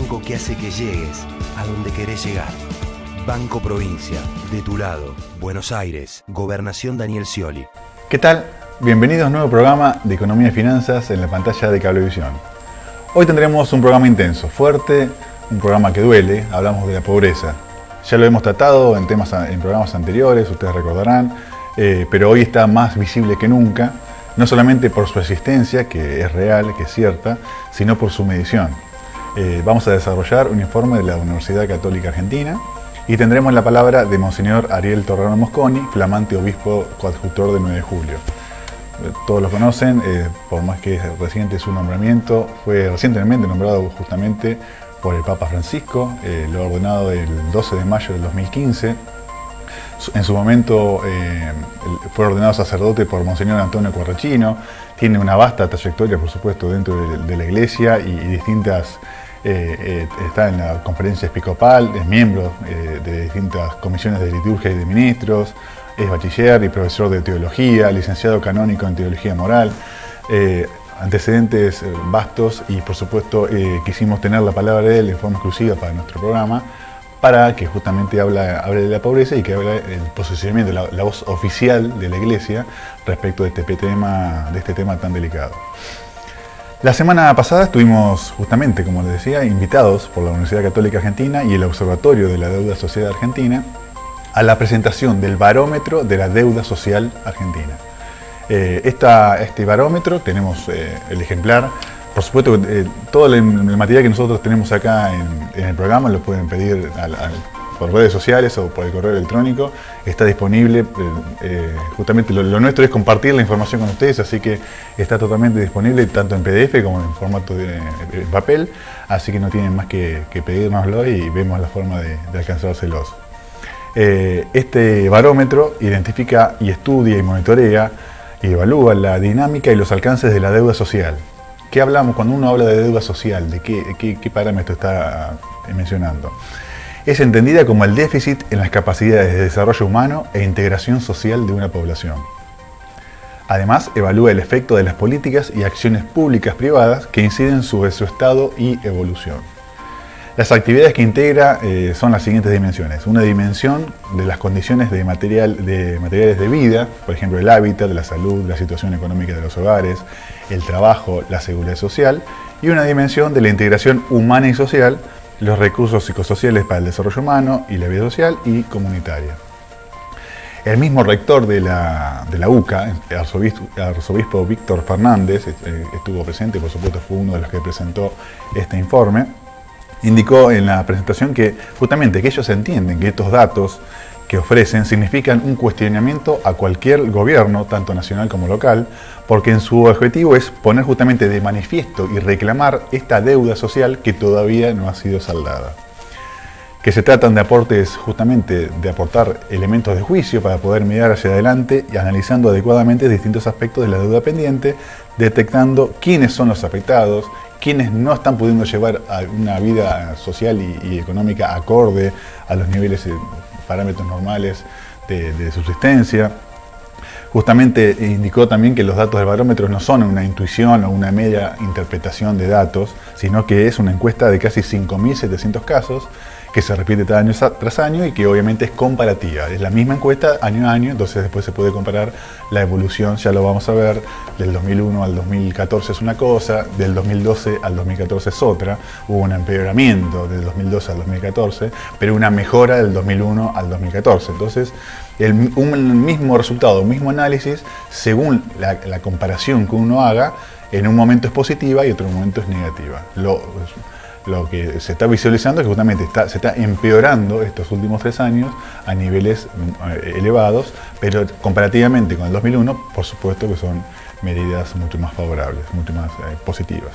banco que hace que llegues a donde querés llegar. Banco Provincia, de tu lado, Buenos Aires, Gobernación Daniel Scioli. ¿Qué tal? Bienvenidos a un nuevo programa de Economía y Finanzas en la pantalla de Cablevisión. Hoy tendremos un programa intenso, fuerte, un programa que duele. Hablamos de la pobreza. Ya lo hemos tratado en programas anteriores, ustedes recordarán, pero hoy está más visible que nunca, no solamente por su existencia, que es real, que es cierta, sino por su medición. Vamos a desarrollar un informe de la Universidad Católica Argentina y tendremos la palabra de Monseñor Ariel Torrano Mosconi, flamante obispo coadjutor de 9 de julio. Todos lo conocen, por más que es reciente su nombramiento, fue recientemente nombrado justamente por el Papa Francisco, lo ordenado el 12 de mayo del 2015. En su momento fue ordenado sacerdote por Monseñor Antonio Corrachino. Tiene una vasta trayectoria, por supuesto, dentro de la Iglesia y distintas... está en la conferencia episcopal, es miembro de distintas comisiones de liturgia y de ministros, es bachiller y profesor de teología, licenciado canónico en teología moral, antecedentes vastos y por supuesto quisimos tener la palabra de él en forma exclusiva para nuestro programa para que justamente hable de la pobreza y que hable el posicionamiento, la voz oficial de la Iglesia respecto de este tema tan delicado. La semana pasada estuvimos justamente, como les decía, invitados por la Universidad Católica Argentina y el Observatorio de la Deuda Social Argentina a la presentación del barómetro de la deuda social argentina. Este barómetro, tenemos el ejemplar, por supuesto todo el material que nosotros tenemos acá en el programa lo pueden pedir por redes sociales o por el correo electrónico, está disponible, justamente lo nuestro es compartir la información con ustedes, así que está totalmente disponible tanto en PDF como en formato de papel, así que no tienen más que pedírnoslo y vemos la forma de alcanzárselos. Este barómetro identifica y estudia y monitorea y evalúa la dinámica y los alcances de la deuda social. ¿Qué hablamos cuando uno habla de deuda social? ¿De qué parámetro está mencionando? Es entendida como el déficit en las capacidades de desarrollo humano e integración social de una población. Además, evalúa el efecto de las políticas y acciones públicas privadas que inciden sobre su estado y evolución. Las actividades que integra son las siguientes dimensiones. Una dimensión de las condiciones de materiales de vida, por ejemplo el hábitat, la salud, la situación económica de los hogares, el trabajo, la seguridad social, y una dimensión de la integración humana y social, los recursos psicosociales para el desarrollo humano y la vida social y comunitaria. El mismo rector de la UCA, el arzobispo Víctor Fernández, estuvo presente, por supuesto fue uno de los que presentó este informe, indicó en la presentación que justamente que ellos entienden que estos datos que ofrecen significan un cuestionamiento a cualquier gobierno, tanto nacional como local, porque en su objetivo es poner justamente de manifiesto y reclamar esta deuda social que todavía no ha sido saldada. Que se tratan de aportes, justamente de aportar elementos de juicio para poder mirar hacia adelante y analizando adecuadamente distintos aspectos de la deuda pendiente, detectando quiénes son los afectados, quienes no están pudiendo llevar a una vida social y económica acorde a los niveles parámetros normales de subsistencia. Justamente indicó también que los datos del barómetro no son una intuición o una media interpretación de datos, sino que es una encuesta de casi 5.700 casos que se repite año tras año y que obviamente es comparativa. Es la misma encuesta año a año, entonces después se puede comparar la evolución, ya lo vamos a ver, del 2001 al 2014 es una cosa, del 2012 al 2014 es otra, hubo un empeoramiento del 2012 al 2014, pero una mejora del 2001 al 2014. Entonces, un mismo resultado, un mismo análisis, según la comparación que uno haga, en un momento es positiva y otro momento es negativa. Lo que se está visualizando es que justamente se está empeorando estos últimos 3 años a niveles elevados, pero comparativamente con el 2001, por supuesto que son medidas mucho más favorables, mucho más positivas.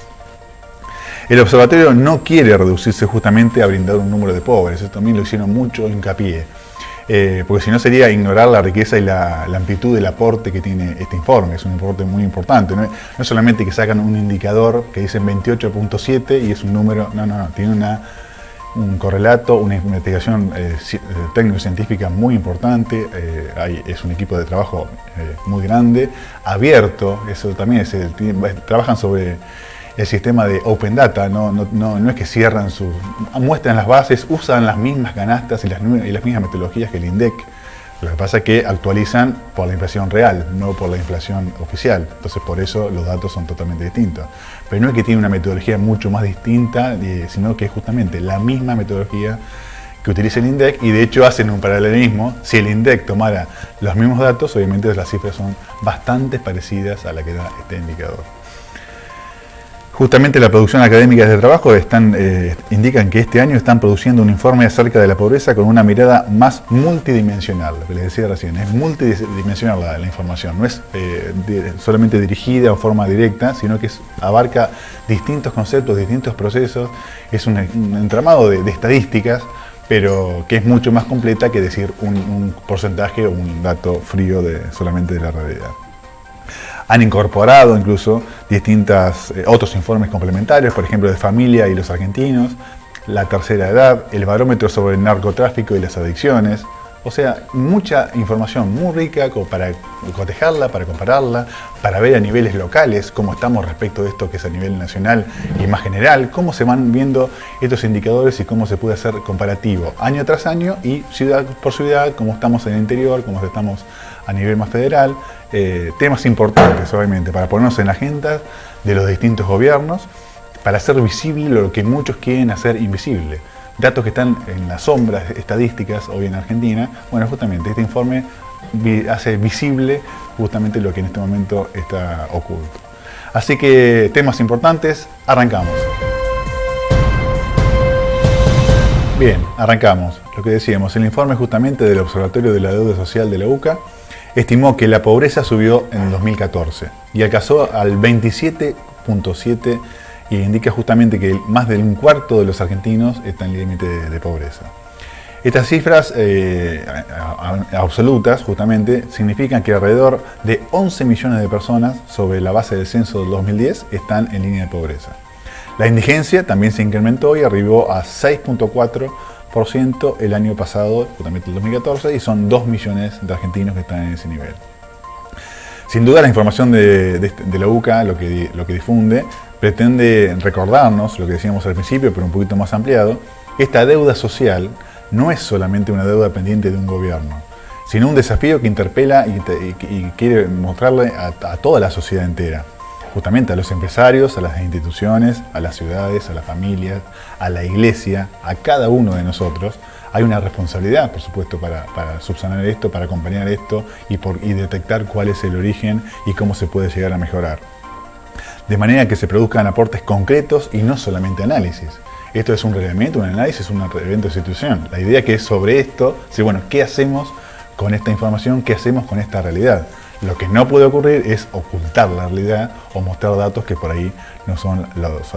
El observatorio no quiere reducirse justamente a brindar un número de pobres, esto también lo hicieron mucho hincapié. Porque si no sería ignorar la riqueza y la amplitud del aporte que tiene este informe. Es un aporte muy importante. No solamente que sacan un indicador que dicen 28.7 y es un número, no, tiene un correlato, una investigación técnico-científica muy importante, es un equipo de trabajo muy grande, abierto, eso también trabajan sobre el sistema de Open Data, no es que cierran muestran las bases, usan las mismas canastas y las mismas metodologías que el INDEC. Lo que pasa es que actualizan por la inflación real, no por la inflación oficial. Entonces por eso los datos son totalmente distintos. Pero no es que tiene una metodología mucho más distinta, sino que es justamente la misma metodología que utiliza el INDEC, y de hecho hacen un paralelismo. Si el INDEC tomara los mismos datos, obviamente las cifras son bastante parecidas a la que da este indicador. Justamente la producción académica de trabajo indican que este año están produciendo un informe acerca de la pobreza con una mirada más multidimensional. Lo que les decía recién, es multidimensional la información, no es solamente dirigida o forma directa, sino que abarca distintos conceptos, distintos procesos, es un entramado de estadísticas, pero que es mucho más completa que decir un porcentaje o un dato frío solamente de la realidad. Han incorporado incluso otros informes complementarios, por ejemplo, de familia y los argentinos, la tercera edad, el barómetro sobre el narcotráfico y las adicciones. O sea, mucha información muy rica para cotejarla, para compararla, para ver a niveles locales cómo estamos respecto de esto que es a nivel nacional y más general, cómo se van viendo estos indicadores y cómo se puede hacer comparativo año tras año y ciudad por ciudad, cómo estamos en el interior, cómo estamos a nivel más federal. Temas importantes, obviamente, para ponernos en la agenda de los distintos gobiernos, para hacer visible lo que muchos quieren hacer invisible. Datos que están en las sombras estadísticas hoy en Argentina. Bueno, justamente este informe hace visible justamente lo que en este momento está oculto. Así que temas importantes, arrancamos. Bien, arrancamos. Lo que decíamos, el informe justamente del Observatorio de la Deuda Social de la UCA estimó que la pobreza subió en el 2014 y alcanzó al 27.7%, y indica justamente que más de un cuarto de los argentinos está en límite de pobreza. Estas cifras absolutas justamente significan que alrededor de 11 millones de personas sobre la base del censo del 2010 están en línea de pobreza. La indigencia también se incrementó y arribó a 6.4% el año pasado, justamente el 2014, y son 2 millones de argentinos que están en ese nivel. Sin duda la información de la UCA, lo que difunde, pretende recordarnos lo que decíamos al principio, pero un poquito más ampliado. Esta deuda social no es solamente una deuda pendiente de un gobierno, sino un desafío que interpela y quiere mostrarle a toda la sociedad entera, justamente a los empresarios, a las instituciones, a las ciudades, a las familias, a la iglesia, a cada uno de nosotros. Hay una responsabilidad, por supuesto, para subsanar esto, para acompañar esto y detectar cuál es el origen y cómo se puede llegar a mejorar. De manera que se produzcan aportes concretos y no solamente análisis. Esto es un reglamento, un análisis, un evento de institución. La idea que es sobre esto, bueno, ¿qué hacemos con esta información? ¿Qué hacemos con esta realidad? Lo que no puede ocurrir es ocultar la realidad o mostrar datos que por ahí no son los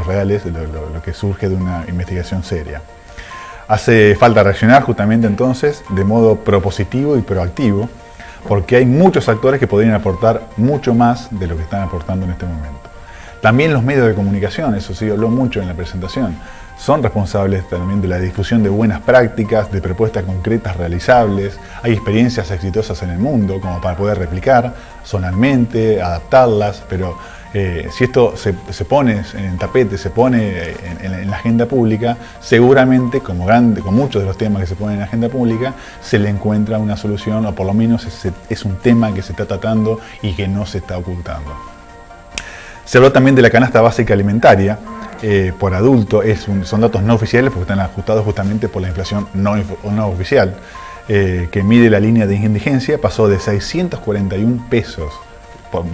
reales, lo que surge de una investigación seria. Hace falta reaccionar justamente entonces de modo propositivo y proactivo, porque hay muchos actores que podrían aportar mucho más de lo que están aportando en este momento. También los medios de comunicación, eso sí habló mucho en la presentación, son responsables también de la difusión de buenas prácticas, de propuestas concretas realizables. Hay experiencias exitosas en el mundo como para poder replicar zonalmente, adaptarlas, pero si esto se pone en tapete, se pone en la agenda pública, seguramente, con muchos de los temas que se ponen en la agenda pública, se le encuentra una solución, o por lo menos es un tema que se está tratando y que no se está ocultando. Se habló también de la canasta básica alimentaria por adulto, son datos no oficiales porque están ajustados justamente por la inflación no oficial, que mide la línea de indigencia, pasó de 641 pesos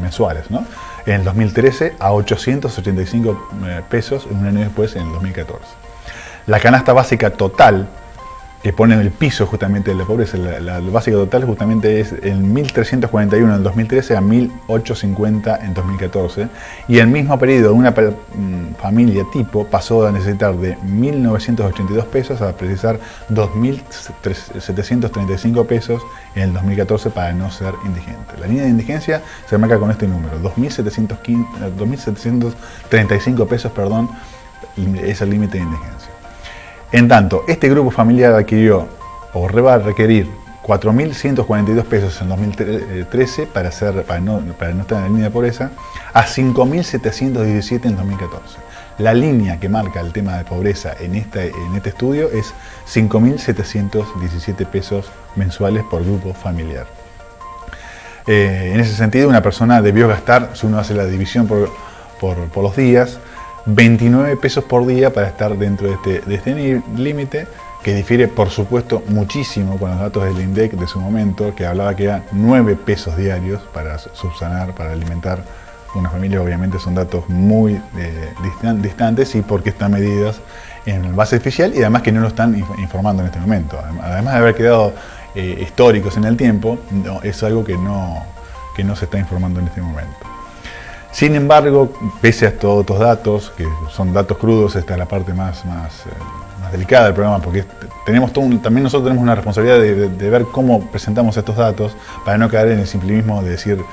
mensuales, ¿no?, en el 2013 a 885 pesos un año después, en el 2014. La canasta básica total, que pone en el piso justamente de la pobreza, la básica total justamente es en 1.341 en el 2013 a 1.850 en 2014, y el mismo periodo una familia tipo pasó a necesitar de 1.982 pesos a precisar 2.735 pesos en el 2014 para no ser indigente. La línea de indigencia se marca con este número, 2.735 pesos, es el límite de indigencia. En tanto, este grupo familiar adquirió o va a requerir 4.142 pesos en 2013 para no estar en la línea de pobreza, a 5.717 en 2014. La línea que marca el tema de pobreza en este estudio es 5.717 pesos mensuales por grupo familiar. En ese sentido, una persona debió gastar, si uno hace la división por los días, 29 pesos por día para estar dentro de este límite, que difiere, por supuesto, muchísimo con los datos del INDEC de su momento, que hablaba que eran 9 pesos diarios para subsanar, para alimentar una familia. Obviamente son datos muy distantes, y porque están medidos en base oficial, y además que no lo están informando en este momento. Además de haber quedado históricos en el tiempo, es algo que no se está informando en este momento. Sin embargo, pese a todos estos datos, que son datos crudos, esta es la parte más delicada del programa, porque también nosotros tenemos una responsabilidad de ver cómo presentamos estos datos para no caer en el simplismo de decir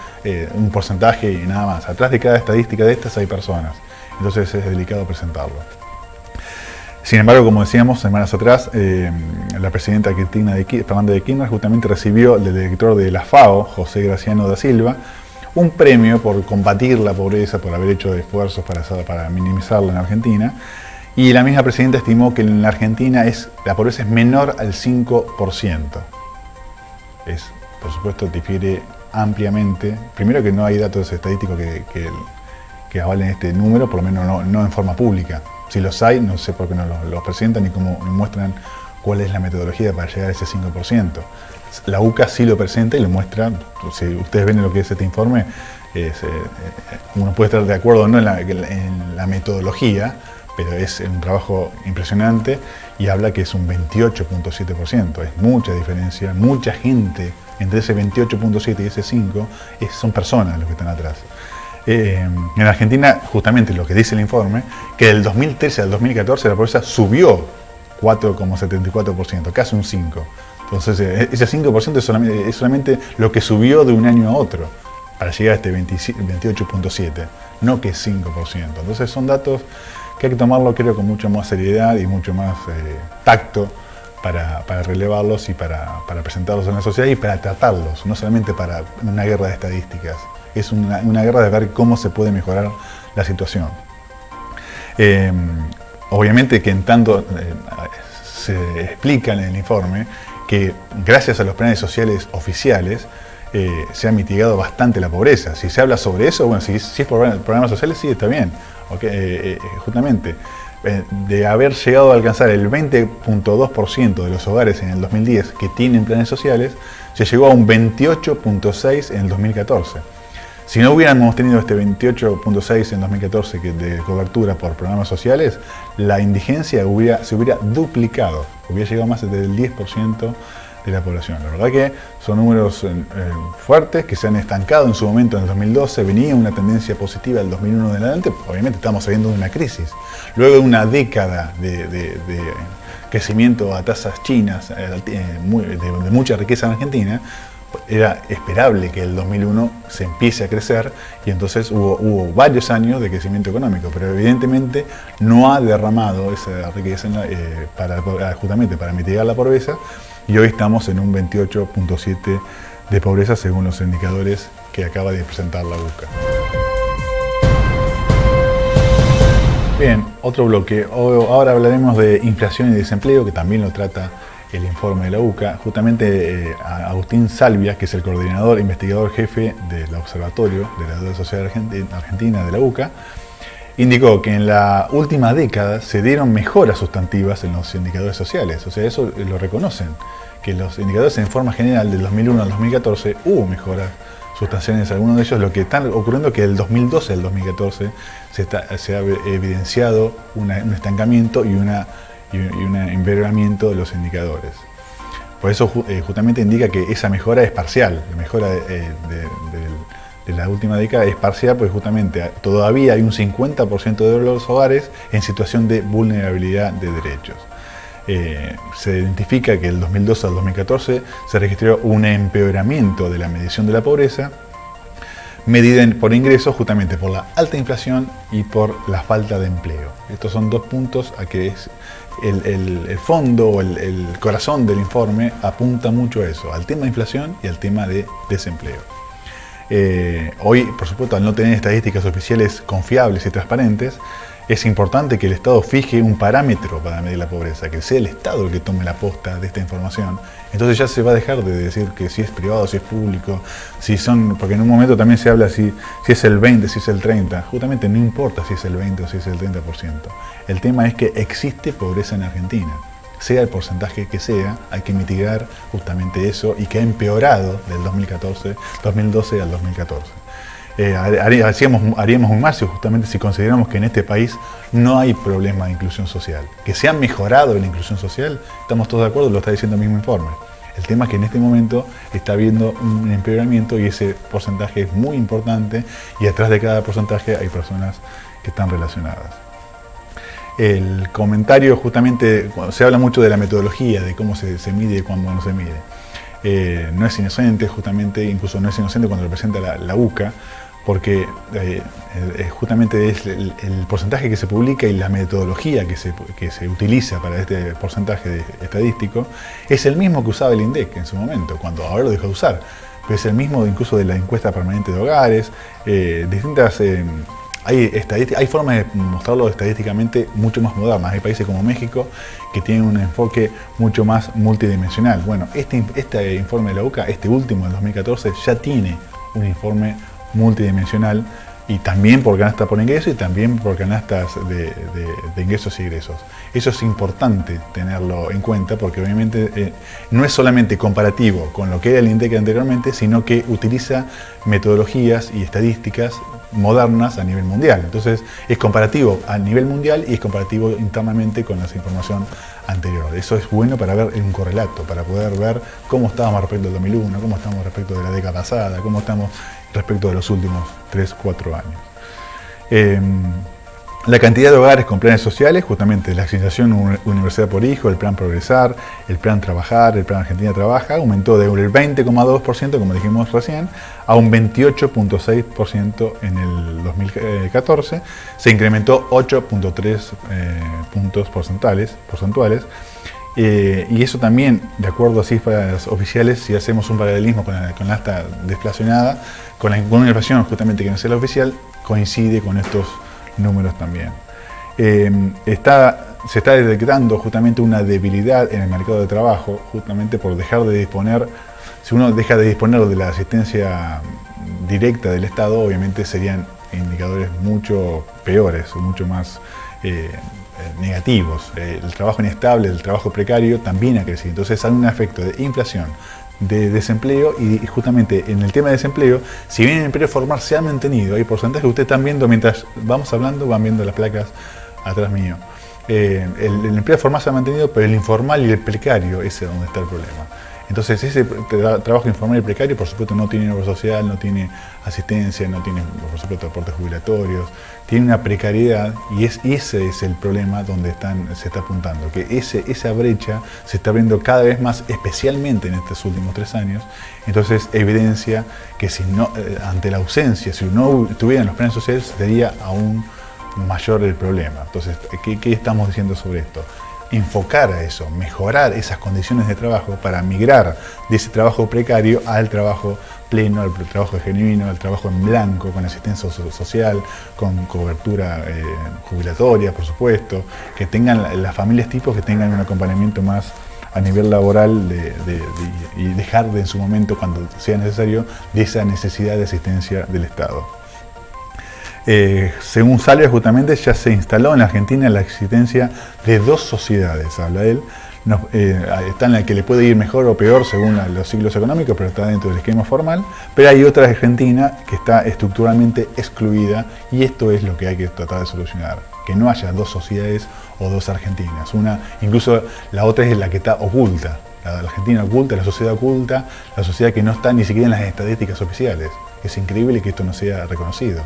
un porcentaje y nada más. Atrás de cada estadística de estas hay personas, entonces es delicado presentarlo. Sin embargo, como decíamos semanas atrás, la presidenta Fernanda de Kirchner justamente recibió del director de la FAO, José Graciano da Silva, un premio por combatir la pobreza, por haber hecho esfuerzos para minimizarla en Argentina. Y la misma presidenta estimó que en la Argentina la pobreza es menor al 5%. Por supuesto, difiere ampliamente. Primero, que no hay datos estadísticos que avalen este número, por lo menos no en forma pública. Si los hay, no sé por qué no los presentan ni cómo muestran cuál es la metodología para llegar a ese 5%. La UCA sí lo presenta y lo muestra. Si ustedes ven lo que es este informe, uno puede estar de acuerdo o no en la metodología, pero es un trabajo impresionante y habla que es un 28.7%. Es mucha diferencia, mucha gente entre ese 28.7 y ese 5, son personas los que están atrás. En Argentina, justamente lo que dice el informe, que del 2013 al 2014 la pobreza subió 4,74%, casi un 5%. Entonces, ese 5% es solamente lo que subió de un año a otro para llegar a este 28.7%, no que es 5%. Entonces, son datos que hay que tomarlo, creo, con mucha más seriedad y mucho más tacto para relevarlos y para presentarlos en la sociedad y para tratarlos, no solamente para una guerra de estadísticas. Es una guerra de ver cómo se puede mejorar la situación. Obviamente que en tanto se explica en el informe que gracias a los planes sociales oficiales se ha mitigado bastante la pobreza. Si se habla sobre eso, bueno, si es por programas sociales, sí, está bien. Okay, justamente, de haber llegado a alcanzar el 20.2% de los hogares en el 2010 que tienen planes sociales, se llegó a un 28.6% en el 2014. Si no hubiéramos tenido este 28.6 en 2014 de cobertura por programas sociales, la indigencia se hubiera duplicado, hubiera llegado más del 10% de la población. La verdad que son números fuertes que se han estancado en su momento en el 2012, venía una tendencia positiva del 2001 en adelante, obviamente estamos saliendo de una crisis. Luego de una década de crecimiento a tasas chinas, de mucha riqueza en Argentina, era esperable que el 2001 se empiece a crecer y entonces hubo varios años de crecimiento económico, pero evidentemente no ha derramado esa riqueza justamente para mitigar la pobreza, y hoy estamos en un 28.7 de pobreza según los indicadores que acaba de presentar la UCA. Bien, otro bloque. Ahora hablaremos de inflación y desempleo, que también lo trata el informe de la UCA. Justamente Agustín Salvia, que es el coordinador investigador jefe del Observatorio de la Deuda Social Argentina de la UCA, indicó que en la última década se dieron mejoras sustantivas en los indicadores sociales. O sea, eso lo reconocen, que los indicadores en forma general del 2001 al 2014 hubo mejoras sustanciales en algunos de ellos. Lo que está ocurriendo es que del 2012 al 2014 se ha evidenciado un estancamiento y un empeoramiento de los indicadores. Por eso justamente indica que esa mejora es parcial. La mejora de la última década es parcial porque justamente todavía hay un 50% de los hogares en situación de vulnerabilidad de derechos. Se identifica que del 2012 al 2014 se registró un empeoramiento de la medición de la pobreza, medida por ingresos justamente por la alta inflación y por la falta de empleo. Estos son dos puntos a que es el fondo o el corazón del informe apunta mucho a eso, al tema de inflación y al tema de desempleo. Hoy, por supuesto, al no tener estadísticas oficiales confiables y transparentes, es importante que el Estado fije un parámetro para medir la pobreza, que sea el Estado el que tome la posta de esta información. Entonces ya se va a dejar de decir que si es privado, si es público, porque en un momento también se habla si es el 20, si es el 30. Justamente no importa si es el 20 o si es el 30%. El tema es que existe pobreza en Argentina. Sea el porcentaje que sea, hay que mitigar justamente eso y que ha empeorado del 2012 al 2014. Haríamos un marcio justamente si consideramos que en este país no hay problema de inclusión social. Que se ha mejorado la inclusión social, estamos todos de acuerdo, lo está diciendo el mismo informe. El tema es que en este momento está habiendo un empeoramiento y ese porcentaje es muy importante y atrás de cada porcentaje hay personas que están relacionadas. El comentario justamente, se habla mucho de la metodología, de cómo se mide y cuándo no se mide. No es inocente, justamente, incluso no es inocente cuando representa la UCA, porque justamente es el porcentaje que se publica y la metodología que se utiliza para este porcentaje estadístico es el mismo que usaba el INDEC en su momento, cuando ahora lo dejó de usar, pero es el mismo incluso de la encuesta permanente de hogares, distintas... Hay formas de mostrarlo estadísticamente mucho más modernas. Hay países como México que tienen un enfoque mucho más multidimensional. Bueno, este informe de la UCA, este último del 2014, ya tiene un informe multidimensional y también por canasta por ingreso y también por canastas de ingresos y egresos. Eso es importante tenerlo en cuenta porque obviamente no es solamente comparativo con lo que era el INDEC anteriormente, sino que utiliza metodologías y estadísticas modernas a nivel mundial. Entonces es comparativo a nivel mundial y es comparativo internamente con la información anterior. Eso es bueno para ver un correlato, para poder ver cómo estábamos respecto al 2001, cómo estamos respecto de la década pasada, cómo estamos respecto de los últimos 3-4 años. La cantidad de hogares con planes sociales, justamente la asignación Universidad por Hijo, el Plan Progresar, el Plan Trabajar, el Plan Argentina Trabaja, aumentó de un 20,2%, como dijimos recién, a un 28,6% en el 2014. Se incrementó 8,3 puntos porcentuales. Y eso también, de acuerdo a cifras oficiales, si hacemos un paralelismo con la esta deflacionada, con una inflación justamente que no es la oficial, coincide con estos números también. Se está detectando justamente una debilidad en el mercado de trabajo, justamente por dejar de disponer, si uno deja de disponer de la asistencia directa del Estado, obviamente serían indicadores mucho peores, mucho más negativos. El trabajo inestable, el trabajo precario también ha crecido. Entonces hay un efecto de inflación, de desempleo y justamente en el tema de desempleo, si bien el empleo formal se ha mantenido, hay porcentajes que ustedes están viendo mientras vamos hablando, van viendo las placas atrás mío. El empleo formal se ha mantenido, pero el informal y el precario ese es donde está el problema. Entonces ese trabajo informal y precario, por supuesto, no tiene obra social, no tiene asistencia, no tiene, por supuesto, aportes jubilatorios, tiene una precariedad y ese es el problema donde se está apuntando, que esa brecha se está abriendo cada vez más, especialmente en estos últimos 3 años. Entonces evidencia que si no, ante la ausencia, si no tuvieran los planes sociales, sería aún mayor el problema. Entonces, ¿qué estamos diciendo sobre esto? Enfocar a eso, mejorar esas condiciones de trabajo para migrar de ese trabajo precario al trabajo pleno, al trabajo genuino, al trabajo en blanco, con asistencia social, con cobertura jubilatoria, por supuesto, que tengan las familias tipos que tengan un acompañamiento más a nivel laboral y dejar en su momento, cuando sea necesario, de esa necesidad de asistencia del Estado. Según Salvia, justamente ya se instaló en la Argentina la existencia de 2 sociedades, habla él, está en la que le puede ir mejor o peor según los ciclos económicos, pero está dentro del esquema formal, pero hay otra Argentina que está estructuralmente excluida y esto es lo que hay que tratar de solucionar, que no haya 2 sociedades o 2 Argentinas, incluso la otra es la que está oculta, la Argentina oculta, la sociedad que no está ni siquiera en las estadísticas oficiales. Es increíble que esto no sea reconocido.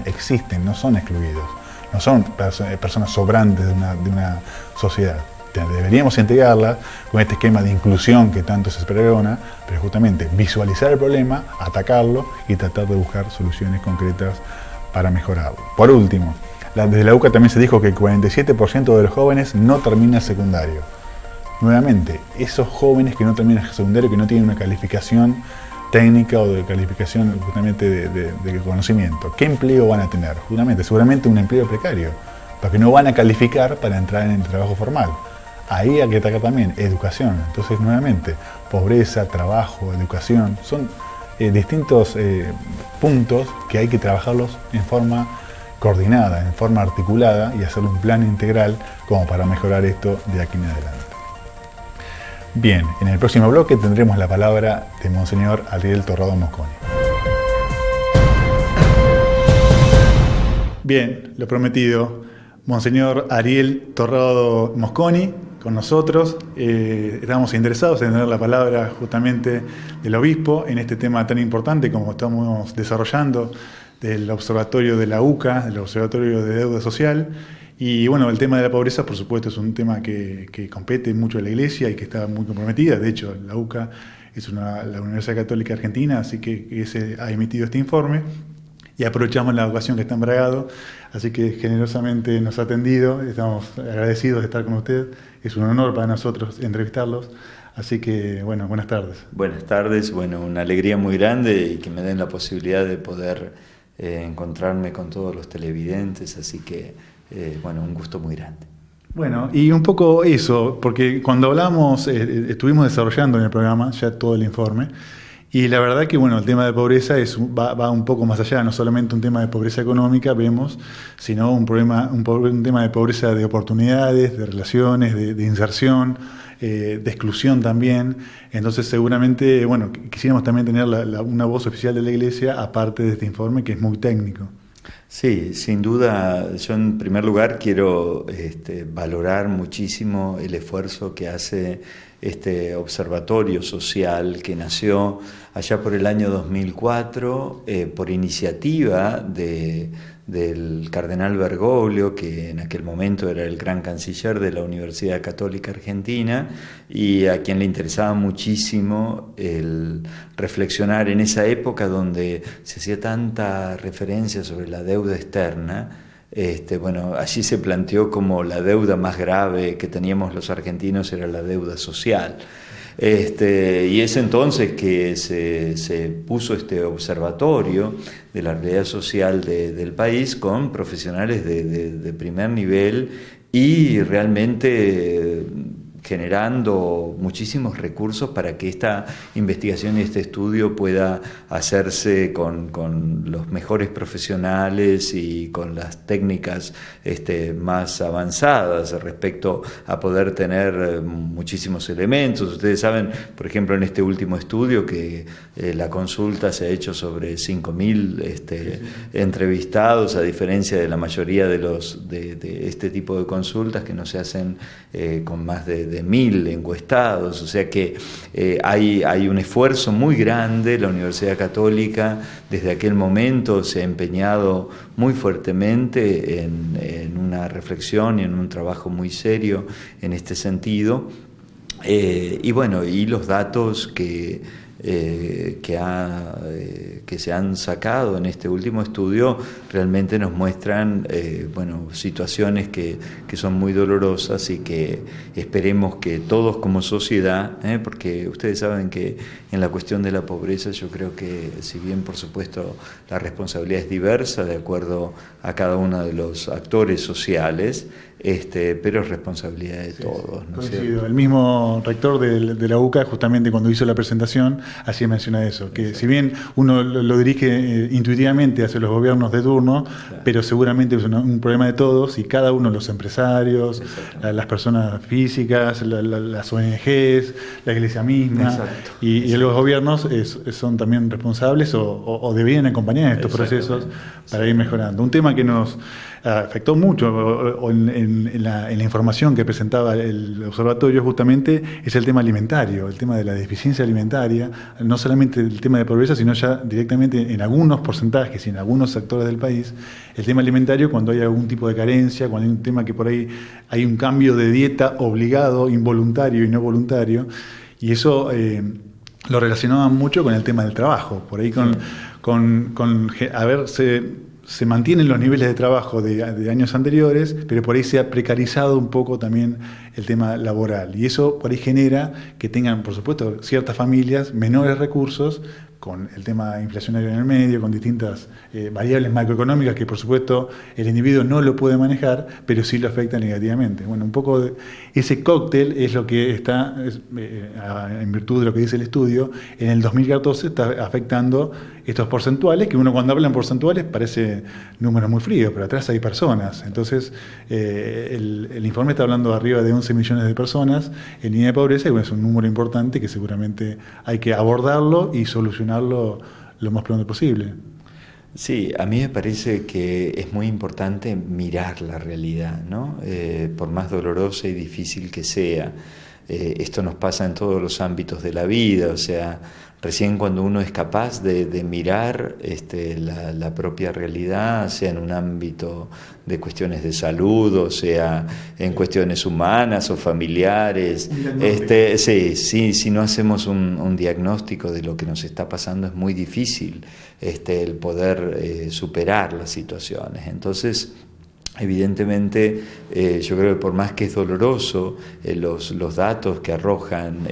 Existen, no son excluidos, no son personas sobrantes de una sociedad. deberíamos integrarlas con este esquema de inclusión que tanto se pregona, pero justamente visualizar el problema, atacarlo y tratar de buscar soluciones concretas para mejorarlo. Por último, desde la UCA también se dijo que el 47% de los jóvenes no termina secundario. Nuevamente, esos jóvenes que no terminan secundario, que no tienen una calificación técnica o de calificación justamente de conocimiento, ¿qué empleo van a tener? Justamente, seguramente un empleo precario, porque no van a calificar para entrar en el trabajo formal. Ahí hay que atacar también educación. Entonces, nuevamente, pobreza, trabajo, educación, son distintos puntos que hay que trabajarlos en forma coordinada, en forma articulada y hacer un plan integral como para mejorar esto de aquí en adelante. Bien, en el próximo bloque tendremos la palabra de Monseñor Ariel Torrado Mosconi. Bien, lo prometido, Monseñor Ariel Torrado Mosconi con nosotros. Estamos interesados en tener la palabra justamente del obispo en este tema tan importante como estamos desarrollando del observatorio de la UCA, del observatorio de deuda social. Y bueno, el tema de la pobreza, por supuesto, es un tema que compete mucho a la Iglesia y que está muy comprometida. De hecho, la UCA es la Universidad Católica Argentina, así que se ha emitido este informe. Y aprovechamos la ocasión que está en Bragado, así que generosamente nos ha atendido. Estamos agradecidos de estar con usted. Es un honor para nosotros entrevistarlos. Así que, bueno, buenas tardes. Buenas tardes, bueno, una alegría muy grande y que me den la posibilidad de poder encontrarme con todos los televidentes, así que, bueno, un gusto muy grande. Bueno, y un poco eso, porque cuando hablamos, estuvimos desarrollando en el programa ya todo el informe, y la verdad que, bueno, el tema de pobreza va un poco más allá, no solamente un tema de pobreza económica, vemos, sino un tema de pobreza de oportunidades, de relaciones, de inserción, de exclusión también. Entonces, seguramente, bueno, quisiéramos también tener una voz oficial de la Iglesia, aparte de este informe, que es muy técnico. Sí, sin duda, yo en primer lugar quiero valorar muchísimo el esfuerzo que hace este observatorio social que nació allá por el año 2004 por iniciativa del cardenal Bergoglio, que en aquel momento era el gran canciller de la Universidad Católica Argentina y a quien le interesaba muchísimo el reflexionar en esa época donde se hacía tanta referencia sobre la deuda externa. Bueno, allí se planteó como la deuda más grave que teníamos los argentinos era la deuda social. Y es entonces que se puso este observatorio de la realidad social del país con profesionales de primer nivel y realmente generando muchísimos recursos para que esta investigación y este estudio pueda hacerse con los mejores profesionales y con las técnicas más avanzadas respecto a poder tener muchísimos elementos. Ustedes saben, por ejemplo, en este último estudio que la consulta se ha hecho sobre 5.000 entrevistados, a diferencia de la mayoría de este tipo de consultas que no se hacen con más de 1.000 encuestados, o sea que hay un esfuerzo muy grande. La Universidad Católica desde aquel momento se ha empeñado muy fuertemente en una reflexión y en un trabajo muy serio en este sentido, y bueno, y los datos que se han sacado en este último estudio realmente nos muestran situaciones que son muy dolorosas y que esperemos que todos como sociedad, porque ustedes saben que en la cuestión de la pobreza yo creo que si bien por supuesto la responsabilidad es diversa de acuerdo a cada uno de los actores sociales, pero es responsabilidad de todos, ¿no es cierto? El mismo rector de la UCA, justamente cuando hizo la presentación, así menciona eso, que si bien uno lo dirige intuitivamente hacia los gobiernos de turno, pero seguramente es un problema de todos y cada uno, los empresarios, las personas físicas, las ONGs, la Iglesia misma, y los gobiernos son también responsables o deberían acompañar estos procesos para ir mejorando. Un tema que nos afectó mucho, o en la información que presentaba el observatorio justamente, es el tema alimentario, el tema de la deficiencia alimentaria, no solamente el tema de pobreza, sino ya directamente en algunos porcentajes y en algunos sectores del país, el tema alimentario cuando hay algún tipo de carencia, cuando hay un tema que por ahí hay un cambio de dieta obligado, involuntario y no voluntario, y eso lo relacionaban mucho con el tema del trabajo, por ahí se mantienen los niveles de trabajo de años anteriores, pero por ahí se ha precarizado un poco también el tema laboral. Y eso por ahí genera que tengan, por supuesto, ciertas familias menores recursos, con el tema inflacionario en el medio, con distintas variables macroeconómicas que por supuesto el individuo no lo puede manejar, pero sí lo afecta negativamente. Bueno, un poco ese cóctel es lo que está, en virtud de lo que dice el estudio, en el 2014 está afectando estos porcentuales, que uno cuando habla en porcentuales parece números muy fríos, pero atrás hay personas. Entonces, el informe está hablando de arriba de 11 millones de personas en línea de pobreza, y bueno, es un número importante que seguramente hay que abordarlo y solucionarlo lo más pronto posible. Sí, a mí me parece que es muy importante mirar la realidad, ¿no? Por más dolorosa y difícil que sea. Esto nos pasa en todos los ámbitos de la vida, o sea, recién cuando uno es capaz de mirar la propia realidad, sea en un ámbito de cuestiones de salud, o sea en cuestiones humanas o familiares, si no hacemos un diagnóstico de lo que nos está pasando, es muy difícil el poder superar las situaciones. Entonces, evidentemente, yo creo que por más que es doloroso, los datos que arrojan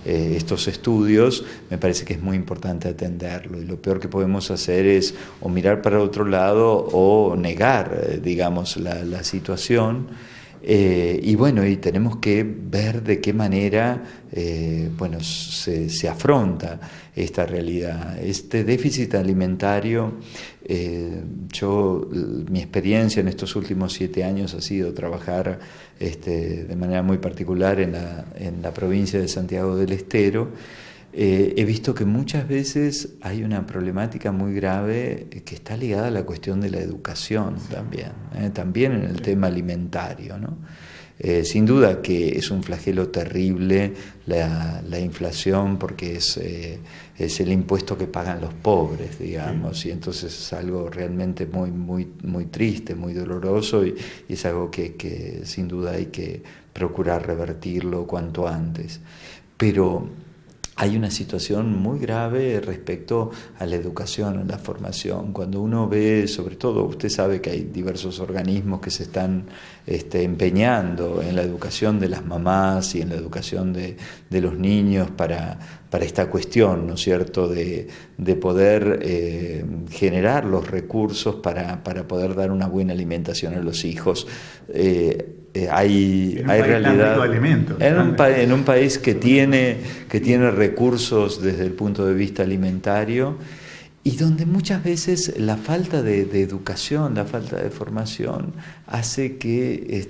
estos estudios, me parece que es muy importante atenderlo, y lo peor que podemos hacer es o mirar para otro lado o negar, digamos, la situación. Y bueno, y tenemos que ver de qué manera se afronta esta realidad. Este déficit alimentario, mi experiencia en estos últimos 7 años ha sido trabajar de manera muy particular en la provincia de Santiago del Estero. He visto que muchas veces hay una problemática muy grave que está ligada a la cuestión de la educación también en el tema alimentario, ¿no? Sin duda que es un flagelo terrible la inflación, porque es el impuesto que pagan los pobres, digamos, y entonces es algo realmente muy, muy, muy triste, muy doloroso, y es algo que sin duda hay que procurar revertirlo cuanto antes. Pero hay una situación muy grave respecto a la educación, a la formación. Cuando uno ve, sobre todo, usted sabe que hay diversos organismos que se están empeñando en la educación de las mamás y en la educación de los niños para esta cuestión, ¿no es cierto?, de poder generar los recursos para poder dar una buena alimentación a los hijos. Hay realidad en un país que tiene recursos desde el punto de vista alimentario, y donde muchas veces la falta de educación, la falta de formación hace que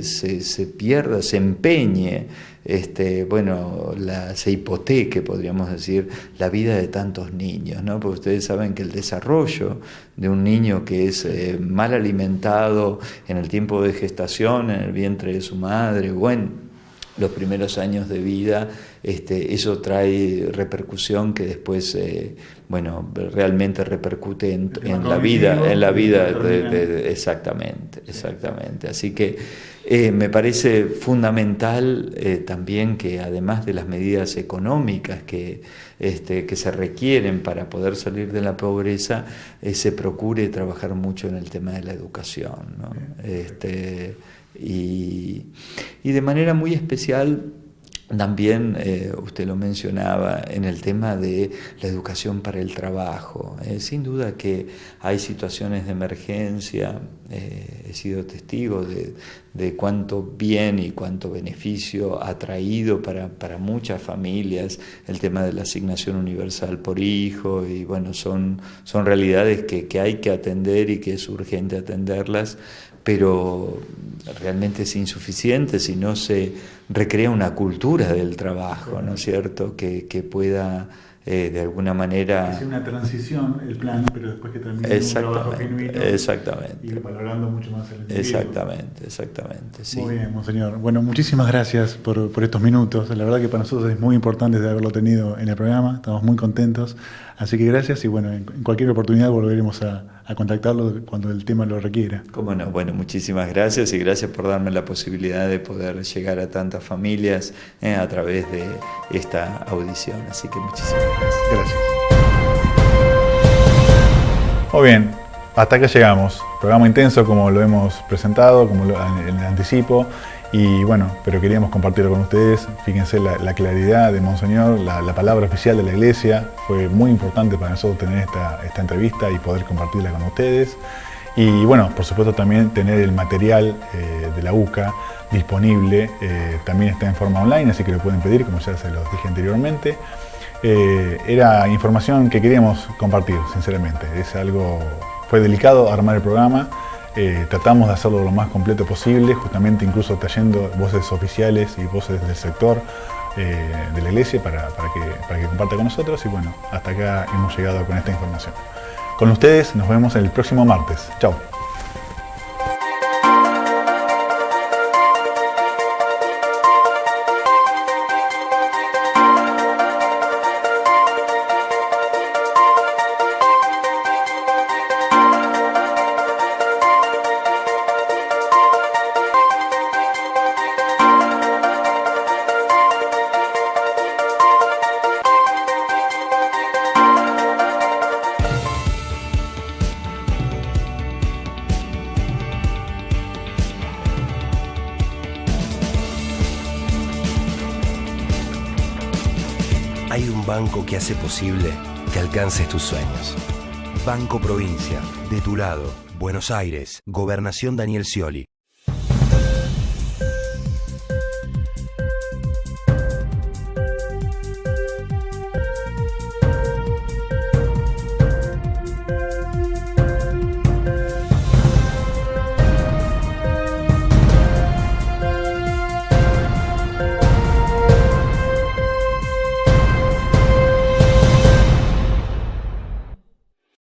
se pierda, se empeñe, se hipoteque, podríamos decir, la vida de tantos niños, ¿no? Porque ustedes saben que el desarrollo de un niño que es mal alimentado en el tiempo de gestación, en el vientre de su madre, o en los primeros años de vida, eso trae repercusión que después realmente repercute en la vida, exactamente. Así que me parece fundamental también que, además de las medidas económicas que se requieren para poder salir de la pobreza, se procure trabajar mucho en el tema de la educación, ¿no? Y de manera muy especial también, usted lo mencionaba, en el tema de la educación para el trabajo. Sin duda que hay situaciones de emergencia. He sido testigo de cuánto bien y cuánto beneficio ha traído para muchas familias el tema de la asignación universal por hijo, y son realidades que hay que atender y que es urgente atenderlas, pero realmente es insuficiente si no se recrea una cultura del trabajo, ¿no es cierto?, que pueda de alguna manera... Que sea una transición el plan, pero después que termine un trabajo genuino. Exactamente. Y valorando mucho más el individuo. Exactamente, sí. Muy bien, monseñor. Bueno, muchísimas gracias por estos minutos. La verdad que para nosotros es muy importante de haberlo tenido en el programa. Estamos muy contentos. Así que gracias y bueno, en cualquier oportunidad volveremos a contactarlo cuando el tema lo requiera. Cómo no, bueno, muchísimas gracias y gracias por darme la posibilidad de poder llegar a tantas familias a través de esta audición. Así que muchísimas gracias. Gracias. Muy bien, hasta acá llegamos. Programa intenso como lo hemos presentado, como en el anticipo. Y bueno, pero queríamos compartirlo con ustedes. Fíjense la claridad de Monseñor, la palabra oficial de la Iglesia. Fue muy importante para nosotros tener esta entrevista y poder compartirla con ustedes. Y bueno, por supuesto también tener el material de la UCA disponible. También está en forma online, así que lo pueden pedir, como ya se los dije anteriormente. Era información que queríamos compartir, sinceramente. Fue delicado armar el programa. Tratamos de hacerlo lo más completo posible, justamente incluso trayendo voces oficiales y voces del sector de la Iglesia para que comparta con nosotros. Y bueno, hasta acá hemos llegado con esta información. Con ustedes nos vemos el próximo martes. Chao. Hay un banco que hace posible que alcances tus sueños. Banco Provincia, de tu lado, Buenos Aires, Gobernación Daniel Scioli.